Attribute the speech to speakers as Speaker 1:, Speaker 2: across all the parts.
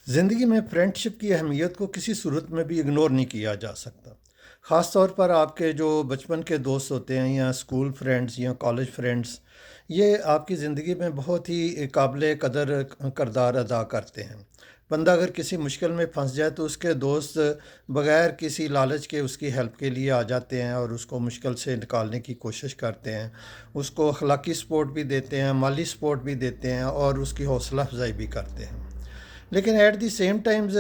Speaker 1: زندگی میں فرینڈشپ کی اہمیت کو کسی صورت میں بھی اگنور نہیں کیا جا سکتا۔ خاص طور پر آپ کے جو بچپن کے دوست ہوتے ہیں یا اسکول فرینڈز یا کالج فرینڈز، یہ آپ کی زندگی میں بہت ہی قابل قدر کردار ادا کرتے ہیں۔ بندہ اگر کسی مشکل میں پھنس جائے تو اس کے دوست بغیر کسی لالچ کے اس کی ہیلپ کے لیے آ جاتے ہیں اور اس کو مشکل سے نکالنے کی کوشش کرتے ہیں۔ اس کو اخلاقی سپورٹ بھی دیتے ہیں، مالی سپورٹ بھی دیتے ہیں اور اس کی حوصلہ افزائی بھی کرتے ہیں۔ لیکن ایٹ دی سیم ٹائمز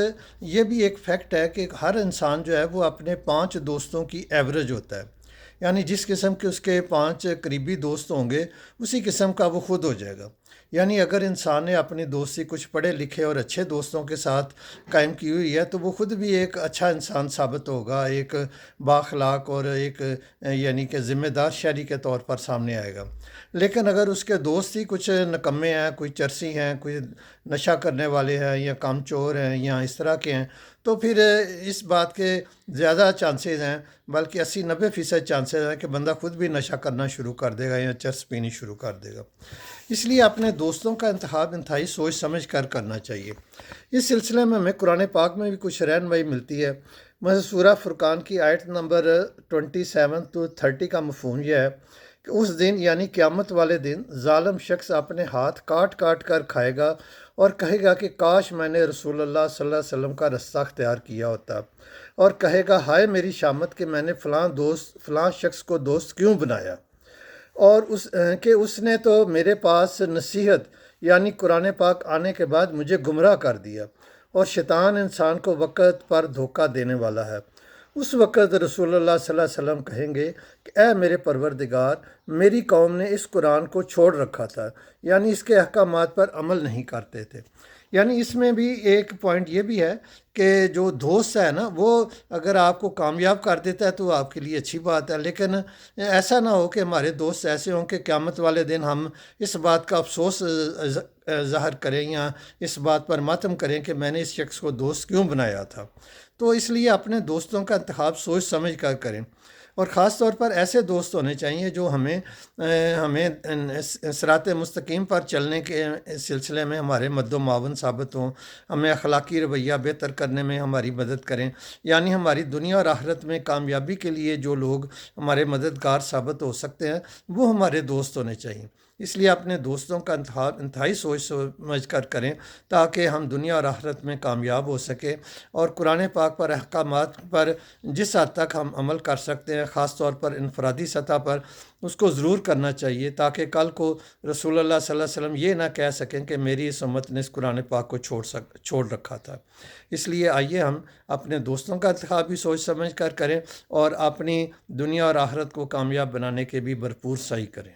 Speaker 1: یہ بھی ایک فیکٹ ہے کہ ہر انسان جو ہے وہ اپنے 5 دوستوں کی ایوریج ہوتا ہے، یعنی جس قسم کے اس کے 5 قریبی دوست ہوں گے اسی قسم کا وہ خود ہو جائے گا۔ یعنی اگر انسان نے اپنی دوستی کچھ پڑھے لکھے اور اچھے دوستوں کے ساتھ قائم کی ہوئی ہے تو وہ خود بھی ایک اچھا انسان ثابت ہوگا، ایک بااخلاق اور ایک یعنی کہ ذمہ دار شہری کے طور پر سامنے آئے گا۔ لیکن اگر اس کے دوست ہی کچھ نکمے ہیں، کوئی چرسی ہیں، کوئی نشہ کرنے والے ہیں یا کام چور ہیں یا اس طرح کے ہیں، تو پھر اس بات کے زیادہ چانسز ہیں، بلکہ 80-90% چانسز ہیں کہ بندہ خود بھی نشہ کرنا شروع کر دے گا یا چرس پینی شروع کر دے گا۔ اس لیے اپنے دوستوں کا انتخاب انتہائی سوچ سمجھ کر کرنا چاہیے۔ اس سلسلے میں ہمیں قرآن پاک میں بھی کچھ رہنمائی ملتی ہے۔ مثلا سورہ فرقان کی آیت نمبر 27-30 کا مفہوم یہ ہے کہ اس دن یعنی قیامت والے دن ظالم شخص اپنے ہاتھ کاٹ کاٹ کر کھائے گا اور کہے گا کہ کاش میں نے رسول اللہ صلی اللہ علیہ وسلم کا رستہ اختیار کیا ہوتا، اور کہے گا ہائے میری شامت کہ میں نے فلاں شخص کو دوست کیوں بنایا، اور اس نے تو میرے پاس نصیحت یعنی قرآن پاک آنے کے بعد مجھے گمراہ کر دیا۔ اور شیطان انسان کو وقت پر دھوکہ دینے والا ہے۔ اس وقت رسول اللہ صلی اللہ علیہ وسلم کہیں گے کہ اے میرے پروردگار، میری قوم نے اس قرآن کو چھوڑ رکھا تھا، یعنی اس کے احکامات پر عمل نہیں کرتے تھے۔ یعنی اس میں بھی ایک پوائنٹ یہ بھی ہے کہ جو دوست ہے نا، وہ اگر آپ کو کامیاب کر دیتا ہے تو آپ کے لیے اچھی بات ہے، لیکن ایسا نہ ہو کہ ہمارے دوست ایسے ہوں کہ قیامت والے دن ہم اس بات کا افسوس ظاہر کریں یا اس بات پر ماتم کریں کہ میں نے اس شخص کو دوست کیوں بنایا تھا۔ تو اس لیے اپنے دوستوں کا انتخاب سوچ سمجھ کر کریں، اور خاص طور پر ایسے دوست ہونے چاہیے جو ہمیں صراط مستقیم پر چلنے کے سلسلے میں ہمارے مد و معاون ثابت ہوں، ہمیں اخلاقی رویہ بہتر کرنے میں ہماری مدد کریں، یعنی ہماری دنیا اور آخرت میں کامیابی کے لیے جو لوگ ہمارے مددگار ثابت ہو سکتے ہیں وہ ہمارے دوست ہونے چاہیے۔ اس لیے اپنے دوستوں کا انتخاب انتہائی سوچ سمجھ کر کریں تاکہ ہم دنیا اور آخرت میں کامیاب ہو سکیں، اور قرآن پاک پر احکامات پر جس حد تک ہم عمل کر سکتے ہیں، خاص طور پر انفرادی سطح پر، اس کو ضرور کرنا چاہیے تاکہ کل کو رسول اللہ صلی اللہ علیہ وسلم یہ نہ کہہ سکیں کہ میری اس امت نے اس قرآن پاک کو چھوڑ رکھا تھا۔ اس لیے آئیے ہم اپنے دوستوں کا انتخاب بھی سوچ سمجھ کر کریں اور اپنی دنیا اور آخرت کو کامیاب بنانے کے بھی بھرپور سعی کریں۔